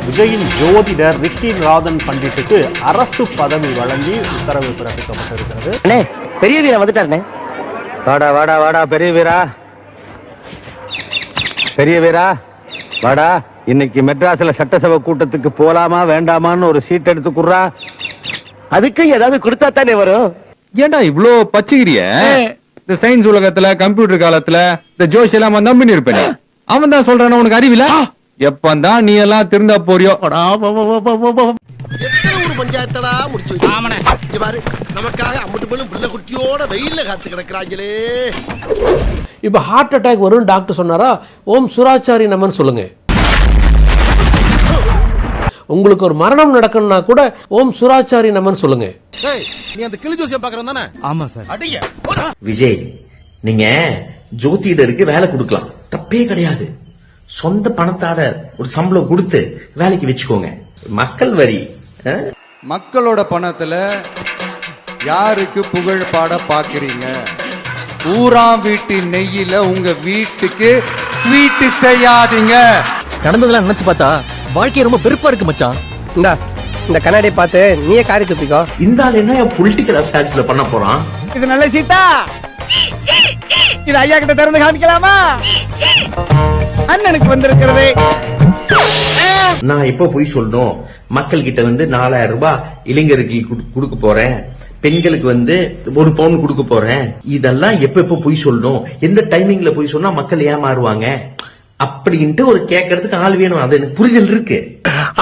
விஜயின் ஜோதிடர் ரிக்கி ராதன் பண்டிட்டுக்கு அரசு பதவி வழங்கி உத்தரவு பிறப்பிக்கப்பட்டிருக்கிறது. பெரிய வீரா வந்துட்டாருனே. வாடா வாடா வாடா பெரிய வீரா, பெரிய வீரா வாடா. இன்னைக்கு மெட்ராஸ்ல சட்டசபை கூட்டத்துக்கு போலாமா வேண்டாமான்னு ஒரு சீட் எடுத்து குடுறா. அதுக்கு ஏதாவது கொடுத்தா தானே வரும். ஏண்டா இவ்ளோ பச்சைகிரிய? இந்த சயின்ஸ் உலகத்துல கம்ப்யூட்டர் காலத்துல இந்த ஜோஷ் எல்லாம் நம்பின்னு இருப்பேன். அவன் தான் சொல்றான உனக்கு அறிவில. எப்பந்தான் நீ எல்லாம் திருந்தா போறியோ. பஞ்சாயத்தடா முடிச்சு பாரு, நமக்காக அம்பட்டு போலும் புள்ள குட்டியோட வெயில்ல காத்து கிடக்குறாங்களே. இப்ப ஹார்ட் அட்டாக் வரும் டாக்டர் சொன்னாரா, ஓம் சுராச்சாரி நமன் சொல்லுங்க. உங்களுக்கு ஒரு மரணம் நடக்கணும்னா கூட ஓம் சுராச்சாரி நமன் சொல்லுங்க. நீ அந்த கிளி ஜோசியம் பாக்குறேன் தானே? ஆமா சார். அடிங்க விஜய், நீங்க ஜோதிடருக்கு வேலை கொடுக்கலாம், தப்பே கிடையாது. சொந்த பணத்தால ஒரு சம்பளம் கொடுத்து வேலைக்கு வச்சுக்கோங்க. மக்கள் வரி, மக்களோட பணத்துல யாருக்கு புகழ் பாட பாக்குறீங்க? ஊராம் வீட்டு நெய்யில உங்க வீட்டுக்கு ஸ்வீட் செய்யாதீங்க. நடந்ததெல்லாம் நினைச்சு பார்த்தா வாழ்க்கை ரொம்ப வெறுப்பா இருக்கு மச்சான். இந்த கண்ணாடியை பார்த்து நீயே காரி துப்பிக்கோ. இந்த ஆள் என்ன பொலிட்டிக்கல் அஃபேர்ஸ்ல பண்ண போறான்? இது நல்ல சீட்டா. இது ஐயா கிட்ட திறந்து காமிக்கலாமா? அண்ணனுக்கு வந்திருக்கிறதே. நான் எப்ப போய் சொல்லணும்? மக்கள் கிட்ட 4000 ரூபாய் இளைஞருக்கு கொடுக்க போறேன், பெண்களுக்கு 1 பவுன் கொடுக்க போறேன். இதெல்லாம் எப்ப போய் சொல்லணும்? எந்த டைமிங்ல போய் சொன்னா மக்கள் ஏமாறுவாங்க அப்படின்ட்டு ஒரு கேட்கறதுக்கு ஆள் வேணும். அது எனக்கு புரிதல் இருக்கு.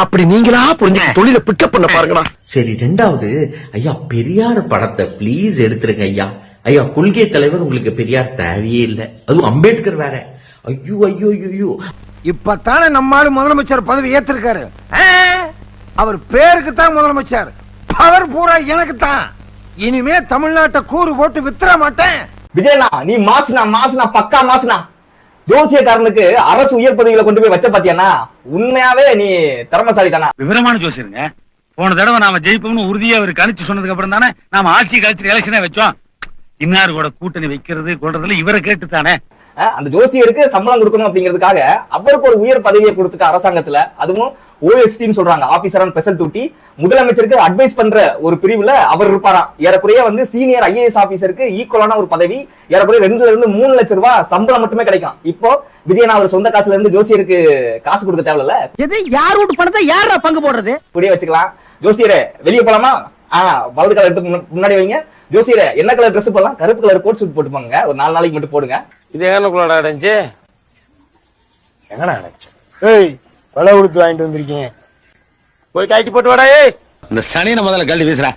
அப்படி நீங்களா புரிஞ்சு தொழில பிக்கப் பண்ண பாருங்களா. சரி, 2வது, ஐயா பெரியார் படத்தை பிளீஸ் எடுத்துருங்க ஐயா. ஐயா கொள்கை தலைவர், உங்களுக்கு பெரியார் தேவையே இல்லை, அதுவும் அம்பேத்கர் வேற. ஐயோ ஐயோ ஐயோ, இப்பத்தானே நம்மால முதலமைச்சர் பதவி ஏத்திருக்காரு. அவர் பேருக்கு தான் முதலமைச்சர், பவர் பூரா எனக்கு தான். இனிமே தமிழ்நாட்டை கூறு போட்டு வித்துற மாட்டேன். விஜயனா, நீ மாசுனா பக்கா மாசுனா. ஜோசியக்காரனுக்கு அரசு உயர் பதவிகளை கொண்டு போய் வச்ச பாத்தியானா? உண்மையாவே நீ திறமசாலி தானா? விவரமான ஜோசியருங்க. போன தடவை நாம ஜெயிப்போம்னு உறுதியா அவர் கணிச்சு சொன்னதுக்கு அப்புறம் தானே நாம ஆட்சி கழிச்சு எலெக்ஷனே வச்சோம். இன்னார் கூட கூட்டணி வைக்கிறது கொள்றதுல இவரை கேட்டு தானே. அந்த ஜோசியருக்கு சம்பளம் கொடுக்கணும் அப்படிங்கிறதுக்காக அவருக்கு ஒரு உயர் பதவியை கொடுத்துட்டு அரசாங்கத்துல, அதுவும் ஓஎஸ்டின்னு சொல்றாங்க, ஆபீசர் ஆன் ஸ்பெஷல் டியூட்டி, முதலமைச்சருக்கு அட்வைஸ் பண்ற ஒரு பிரிவுல அவர் இருப்பாராம். ஏறக்குறைய சீனியர் ஐஏஎஸ் ஆபீசருக்கு ஈக்குவலான ஒரு பதவி. ஏறக்குறைய 2 to 3 லட்சம் ரூபாய் சம்பளம் மட்டுமே கிடைக்கும். இப்போ விஜயனா அவர் சொந்த காசுல இருந்து ஜோசியருக்கு காசு கொடுக்க தேவையில்ல. எது யார் வீட்டு பணத்தை யாரா பங்கு போடுறது? இப்படியே வச்சுக்கலாம். ஜோசியரே வெளியே போலாமா? வலது கலர் எடுத்து முன்னாடி வைங்க. ஜோசியரே என்ன கலர் ட்ரெஸ் போடலாம்? கருப்பு கலர் கோட் சூட் போட்டு போங்க. ஒரு 4 நாளைக்கு மட்டும் போடுங்க. இது எங்கனக்குள்ளடா அடைஞ்சு? எங்கடா அடைஞ்சு? ஏய், விலை கொடுத்து வாங்கிட்டு வந்திருக்கீங்க, போய் கழட்டி போட்டு வாடா. இந்த சனியனை முதல்ல கழட்டி வீசுறா.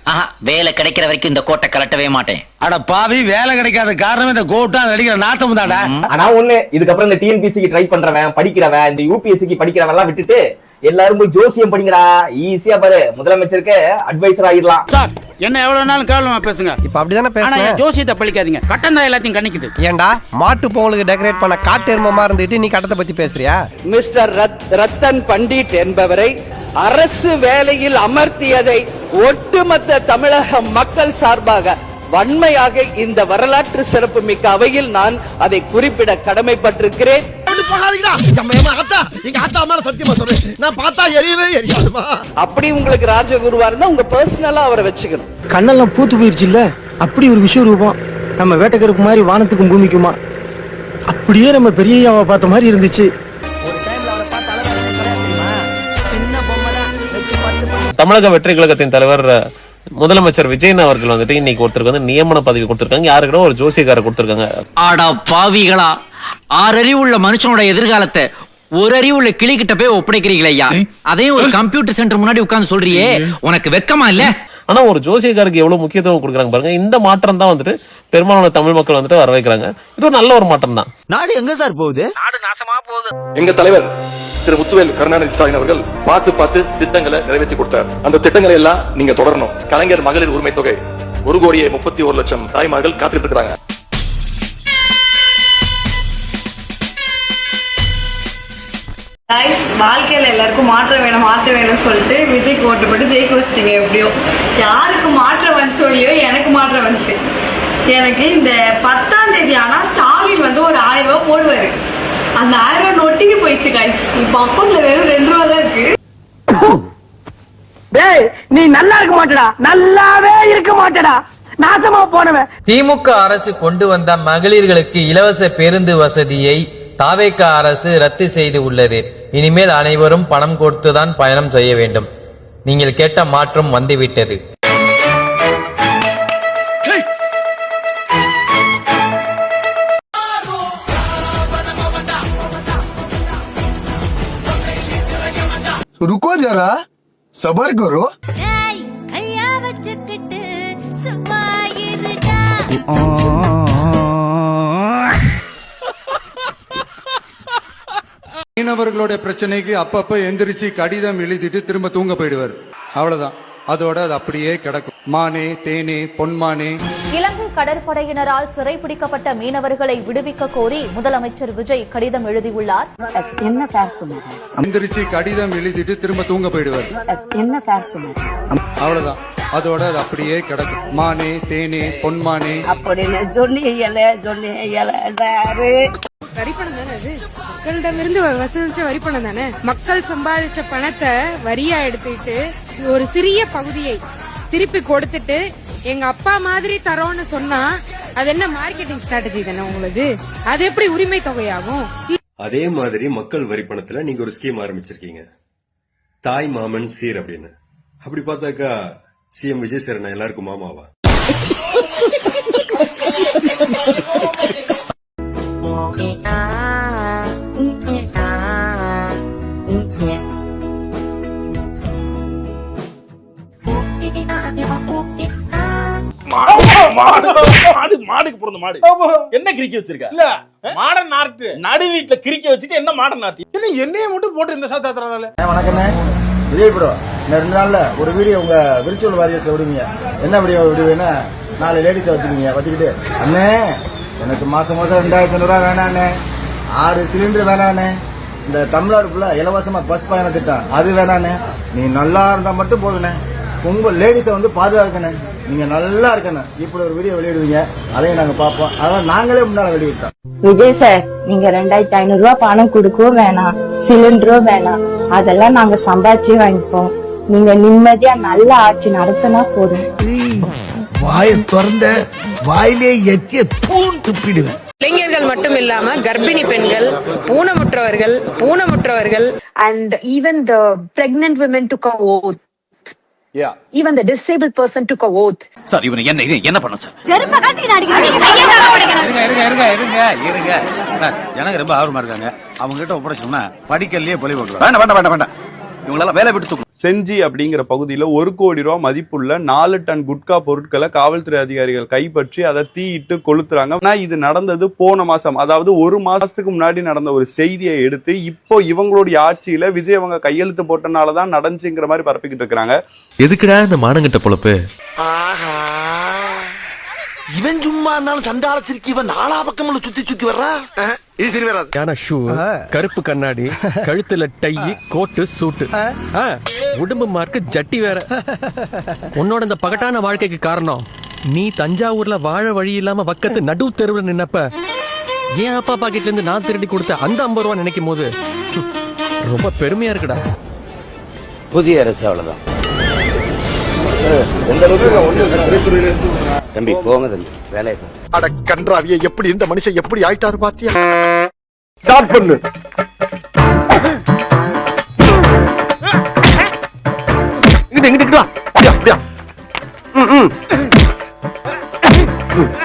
வேலை கிடைக்கிற வரைக்கும் இந்த கோட்டை கலட்டவே மாட்டேன். அட பாவி, வேலை கிடைக்காத காரணம் இந்த கோட்டா நடிக்கிற நாட்டம் தாடா. ஆனா ஒண்ணு, இதுக்கப்புறம் இந்த டிஎன்பிசிக்கு ட்ரை பண்றவன், படிக்கிறவன், இந்த யூபிஎஸ்சிக்கு படிக்கிறவன் எல்லாம் விட்டுட்டு எல்லாரும் போய் ஜோசியம் படிங்கடா. ஈஸியா பாரு, முதலமைச்சருக்கு அட்வைசர் ஆயிடலாம். சார், என்ன எவ்வளவு நாளும் கேவலமா பேசுங்க. இப்ப அப்படிதானே பேசுறேன். ஜோசியத்தை பழிக்காதீங்க. கட்டம் தான் எல்லாத்தையும் கணிக்குது. ஏண்டா மாட்டு பொங்கலுக்கு டெக்கரேட் பண்ண காட்டெருமமா இருந்துட்டு நீ கட்டத்தை பத்தி பேசுறியா? மிஸ்டர் ரத்தன் பண்டிட் என்பவரை அரசு வேலையில் அமர்த்தியதை ஒட்டுமொத்த தமிழக மக்கள் சார்பாக வன்மையாக இந்த வரலாற்று சிறப்பு மிக்க அவையில் நான் அதை குறிப்பிட கடமைப்பட்டிருக்கிறேன். அப்படி உங்களுக்கு ராஜகுருவா இருந்தா உங்க பர்சனலா அவரை வச்சுக்கணும். கண்ணெல்லாம் பூத்து போயிருச்சு இல்ல? அப்படி ஒரு விஷயம் ரூபம் நம்ம வேட்டைக்கருக்கு மாதிரி வானத்துக்கும் பூமிக்குமா, அப்படியே நம்ம பெரிய பார்த்த மாதிரி இருந்துச்சு. தமிழக வெற்றி கழகத்தின் தலைவர் முதலமைச்சர் விஜயன் அவர்கள் இன்னைக்கு ஒருத்தருக்கு நியமன பதவி கொடுத்திருக்காங்க. யாருக்கிட்ட ஒரு ஜோசியக்காரர் கொடுத்திருக்காங்க. ஆடா பாவிகளா, 6 அறிவு உள்ள மனுஷனோட எதிர்காலத்தை ஒரு அறிவு உள்ள கிளி கிட்ட போய் ஒப்படைக்கிறீங்களா ஐயா? அதையும் ஒரு கம்ப்யூட்டர் சென்டர் முன்னாடி உட்கார்ந்து சொல்றியே, உனக்கு வெக்கமா இல்ல? ஆனா ஒரு ஜோசியக்காருக்கு எவ்வளவு முக்கியத்துவம் கொடுக்குறாங்க பாருங்க. இந்த மாற்றம் தான் பெரும்பாலான தமிழ் மக்கள் வர வைக்கிறாங்க. இது ஒரு நல்ல ஒரு மாற்றம் தான். நாடு எங்க சார் போகுது? நாடு நாசமா போகுது. எங்க தலைவர் திரு முத்துவேல் கருணாநிதி ஸ்டாலின் அவர்கள் பார்த்து திட்டங்களை நிறைவேற்றி கொடுத்தார். அந்த திட்டங்களை எல்லாம் நீங்க தொடரணும். கலைஞர் மகளிர் உரிமை தொகை 1,31,00,000 தாய்மார்கள் காத்துட்டு இருக்காங்க. வாழ்க்கையில எல்லாருக்கும் மாற்றம் வேணும் சொல்லிட்டு விஜய்க்கு ஓட்டு போட்டு ஜெயிக்க வச்சிட்டீங்க. எப்படியோ யாருக்கு மாற்றம் வந்துச்சோ இல்லையோ, எனக்கு மாற்றம் வந்துச்சு. எனக்கு இந்த 10ஆம் தேதி ஆனா ஸ்டாலின் ஒரு 1000 ரூபாய் போடுவாரு. அந்த 1000 ரூபாய் நொட்டிக்கு போயிடுச்சு காய்ச்சி. இப்ப அக்கௌண்ட்ல வெறும் 2 ரூபா தான் இருக்கு. டேய் நீ நல்லா இருக்க மாட்டடா, நல்லாவே இருக்க மாட்டடா, நாசமா போனவன். திமுக அரசு கொண்டு வந்த மகளிர்களுக்கு இலவச பேருந்து வசதியை தாவேக அரசு ரத்து செய்து உள்ளது. இனிமேல் அனைவரும் பணம் கொடுத்துதான் பயணம் செய்ய வேண்டும். நீங்கள் கேட்ட மாற்றம் வந்துவிட்டது. रुको जरा, सबर करो. மீனவர்களோட பிரச்சனைக்கு அப்பப்ப எந்திரிச்சு கடிதம் எழுதிட்டு திரும்ப தூங்க போயிடுவார். அவ்வளவுதான், அதோட அது அப்படியே கிடக்கும். மானே தேனே பொன்மானே. இலங்கை கடற்படையினரால் சிறைப்பிடிக்கப்பட்ட மீனவர்களை விடுவிக்க கோரி முதலமைச்சர் விஜய் கடிதம் எழுதியுள்ளார். என்ன சார் சொன்னாங்க? எந்திரிச்சு கடிதம் எழுதிட்டு திரும்ப தூங்க போயிடுவார். என்ன சார் சொன்னாங்க? அவ்வளவுதான், அதோட அது அப்படியே கிடக்கும். மானே தேனே பொன்மானே அப்படின்னு வரிப்பணம் தானே அது, மக்களிடமிருந்து வசூலிச்ச வரிப்பணம் தானே. மக்கள் சம்பாதிச்ச பணத்தை வரியா எடுத்துக்கிட்டு ஒரு சிறிய பகுதியை திருப்பி கொடுத்துட்டு எங்க அப்பா மாதிரி தரோன்னு சொன்னா அது என்ன மார்க்கெட்டிங் ஸ்ட்ராட்டஜி தானே உங்களுக்கு? அது எப்படி உரிமை தொகையாகும்? அதே மாதிரி மக்கள் வரி பணத்துல நீங்க ஒரு ஸ்கீம் ஆரம்பிச்சிருக்கீங்க, தாய் மாமன் சீர் அப்படின்னு. அப்படி பார்த்தாக்கா சிஎம் விஜய் சேரன் எல்லாருக்கும் மாமாவா? மாடுக்கு பிறந்த மாடு என்ன கிரிக்கி வச்சிருக்க? இல்ல மாடர்ன் ஆர்ட் நடு வீட்டுல கிரிக்கி வச்சுட்டு என்ன மாடர்ன் ஆர்ட்? என்ன எண்ணெயை மட்டும் போட்டு இந்த சாத்தாத்துறாங்க. வணக்கண்ணே, விஜய் ப்ரோ. இந்த 2 நாள்ல ஒரு வீடியோ உங்க விர்ச்சுவல் வாரியர்ஸ்ல விடுவீங்க. என்ன வீடியோ விடுவீங்கன்னா 4 லேடிஸை வச்சுக்கிட்டு, அண்ணே எனக்கு மாசம் 2500 ரூபாய் வேணாண்ணே, 6 சிலிண்டர் வேணாண்ணே, இந்த தமிழ்நாடு ஃபுல்லா இலவசமா பஸ் பயண திட்டம் அது வேணாண்ணே, நீ நல்லா இருந்தா மட்டும் போதுண்ணே, உங்க லேடிஸை வந்து பாதுகாக்கணும், நீங்க நல்லா இருக்கணும், இப்படி ஒரு வீடியோ வெளியிடுவீங்க. அதையும் நாங்க பார்ப்போம். அதான் நாங்களே முன்னால வெளியிட்டோம். விஜய் சார், நீங்க 2500 ரூபாய் பணம் கொடுக்கவும் வேணாம், சிலிண்டரும் வேணாம், அதெல்லாம் நாங்க சம்பாதிச்சு வாங்கிப்போம். நீங்க நிம்மதியா நல்ல ஆட்சி நடத்தினா போதும். வாய திறந்த வாயிலே எத்திய தூண் துப்பிடுவேன். இளைஞர்கள் மட்டும் இல்லாம கர்ப்பிணி பெண்கள், ஊனமுற்றவர்கள் and even the pregnant women took an oath. Yeah. Even the disabled person took an oath. Sir இவனை என்ன பண்ண சார்? செருப்ப கட்டி அடிக்கிறாங்க. இருங்க எனக்கு ரொம்ப ஆர்வமா இருக்காங்க. அவங்க கிட்ட ஒப்படைச்சோம்னா படிக்கல்லையே பொலி போடுவாங்க. வேண்டாம் இவங்களெல்லாம் வேலை விட்டு செஞ்சி அப்படிங்கிற பகுதியில 1 கோடி ரூபாய் மதிப்புள்ள 4 டன் குட்கா பொருட்களை காவல்துறை அதிகாரிகள் கைப்பற்றி அதை தீயிட்டு கொளுத்துறாங்க. ஆனா இது நடந்தது போன மாசம், அதாவது 1 மாசத்துக்கு முன்னாடி நடந்த ஒரு செய்தியை எடுத்து இப்போ இவங்களுடைய ஆட்சியில விஜய் அவங்க கையெழுத்து போட்டனாலதான் நடந்துச்சுங்கிற மாதிரி பரப்பிக்கிட்டு இருக்காங்க. எதுக்குடா இந்த மானங்கிட்ட பொழப்பு? இவன் சும்மா இருந்தாலும் சண்டால திருக்கி இவன் 4 பக்கம் சுத்தி வர்றான். இது சரி வராது. ஷூ, கருப்பு கண்ணாடி, கழுத்துல டை, கோட்டு, சூட்டு, உடம்பு மார்க்கு ஜட்டி வேற. உன்னோட இந்த பகட்டான வாழ்க்கைக்கு காரணம் நீ தஞ்சாவூர்ல வாழ வழி இல்லாம வக்கத்து நடு தெருவில் நின்னப்ப ஏன் அப்பா பாக்கெட்ல இருந்து நான் திருடி கொடுத்த அந்த 50 ரூபா நினைக்கும் போது ரொம்ப பெருமையா இருக்குடா. புதிய அரசு அவ்வளவுதான் தம்பி, போங்க தம்பி, வேலையை அட கன்றாவிய, எப்படி இந்த மனுஷன் எப்படி ஆயிட்டாரு பாத்தியா? ஸ்டார்ட் பண்ணு. இங்கிட்டு வா. அப்படியா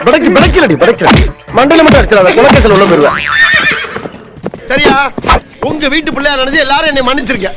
படைக்கல மண்டல மட்டும் அடிச்சிடாத, குலக்கத்தில் உள்ள போயிருவேன். சரியா? உங்க வீட்டு பிள்ளையா நினைச்சு எல்லாரும் என்னை மன்னிச்சிருக்க.